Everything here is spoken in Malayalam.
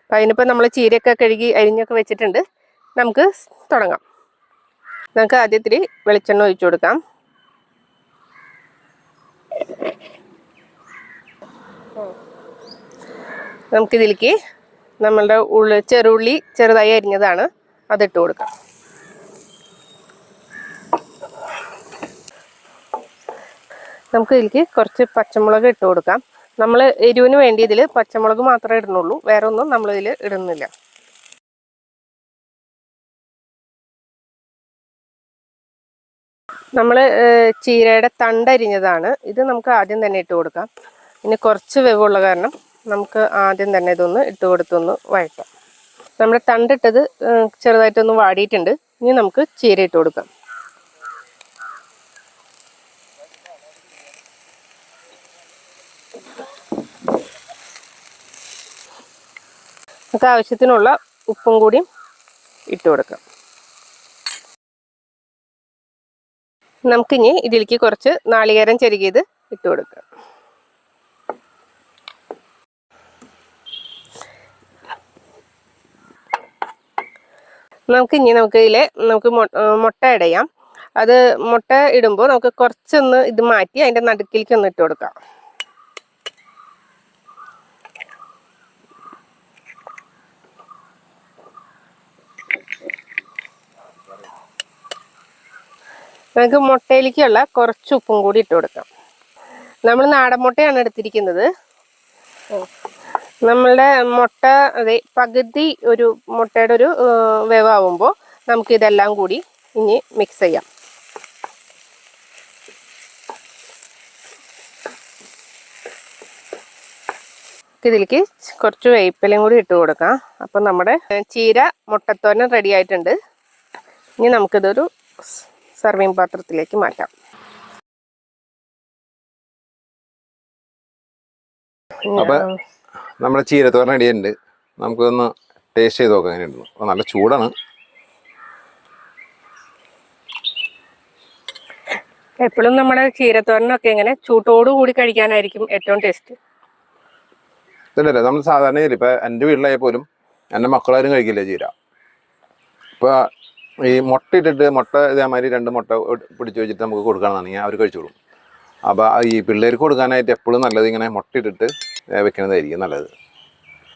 അപ്പം അതിനിപ്പോൾ നമ്മൾ ചീരയൊക്കെ കഴുകി അരിഞ്ഞൊക്കെ വെച്ചിട്ടുണ്ട്. നമുക്ക് തുടങ്ങാം. നമുക്ക് ആദ്യത്തിൽ വെളിച്ചെണ്ണ ഒഴിച്ചു കൊടുക്കാം. നമുക്കിതിലേക്ക് നമ്മളുടെ ചെറുള്ളി ചെറുതായി അരിഞ്ഞതാണ്, അതിട്ട് കൊടുക്കാം. നമുക്ക് ഇതിലേക്ക് കുറച്ച് പച്ചമുളക് ഇട്ട് കൊടുക്കാം. നമ്മൾ എരിവിന് വേണ്ടി ഇതിൽ പച്ചമുളക് മാത്രമേ ഇടുന്നുള്ളൂ, വേറെ ഒന്നും നമ്മളിതിൽ ഇടുന്നില്ല. നമ്മൾ ചീരയുടെ തണ്ടരിഞ്ഞതാണ്, ഇത് നമുക്ക് ആദ്യം തന്നെ ഇട്ട് കൊടുക്കാം. ഇനി കുറച്ച് വേവുള്ള കാരണം നമുക്ക് ആദ്യം തന്നെ ഇതൊന്ന് ഇട്ട് കൊടുത്തൊന്ന് വഴറ്റാം. നമ്മുടെ തണ്ടിട്ടത് ചെറുതായിട്ടൊന്ന് വാടിയിട്ടുണ്ട്. ഇനി നമുക്ക് ചീര ഇട്ട് കൊടുക്കാം. നമുക്ക് ആവശ്യത്തിനുള്ള ഉപ്പും കൂടി ഇട്ട് കൊടുക്കാം. നമുക്കിനി ഇതിലേക്ക് കുറച്ച് നാളികേരം ചെരുകിയത് ഇട്ട് കൊടുക്കാം. നമുക്ക് മുട്ട ഇടയാം. അത് മുട്ട ഇടുമ്പോൾ നമുക്ക് കുറച്ചൊന്ന് ഇത് മാറ്റി അതിൻ്റെ നടുക്കിലേക്ക് ഒന്ന് ഇട്ട് കൊടുക്കാം. നമുക്ക് മുട്ടയിലേക്കുള്ള കുറച്ച് ഉപ്പും കൂടി ഇട്ട് കൊടുക്കാം. നമ്മൾ നാടൻ മുട്ടയാണ് എടുത്തിരിക്കുന്നത്. നമ്മളുടെ മുട്ട പകുതി ഒരു മുട്ടയുടെ ഒരു വേവാകുമ്പോൾ നമുക്കിതെല്ലാം കൂടി ഇനി മിക്സ് ചെയ്യാം. ഇതിലേക്ക് കുറച്ച് വേപ്പിലയും കൂടി ഇട്ട് കൊടുക്കാം. അപ്പം നമ്മുടെ ചീര മുട്ടത്തോരൻ റെഡി ആയിട്ടുണ്ട്. ഇനി നമുക്കിതൊരു സർവിങ് പാത്രത്തിലേക്ക് മാറ്റാം. നമ്മുടെ ചീരത്തോരൻ റെഡിയുണ്ട്. നമുക്കൊന്ന് ടേസ്റ്റ് ചെയ്ത് നോക്കാം എങ്ങനെയുണ്ട്. നല്ല ചൂടാണ്. എപ്പോഴും നമ്മുടെ ചീരത്തോരനൊക്കെ ഇങ്ങനെ ചൂട്ടോടു കൂടി കഴിക്കാനായിരിക്കും ഏറ്റവും ടേസ്റ്റ്. ഇതല്ലേ നമ്മൾ സാധാരണ ഇപ്പം എൻ്റെ വീട്ടിലായാൽ പോലും എൻ്റെ മക്കളാരും കഴിക്കില്ല ചീര. ഇപ്പം ഈ മുട്ട ഇട്ടിട്ട് ഇതേമാതിരി 2 മുട്ട പിടിച്ച് വെച്ചിട്ട് നമുക്ക് കൊടുക്കുകയാണെന്നുണ്ടെങ്കിൽ അവർ കഴിച്ചോളും. അപ്പോൾ ഈ പിള്ളേർക്ക് കൊടുക്കാനായിട്ട് എപ്പോഴും നല്ലത് ഇങ്ങനെ മുട്ട ഇട്ടിട്ട് വെക്കുന്നതായിരിക്കും നല്ലത്.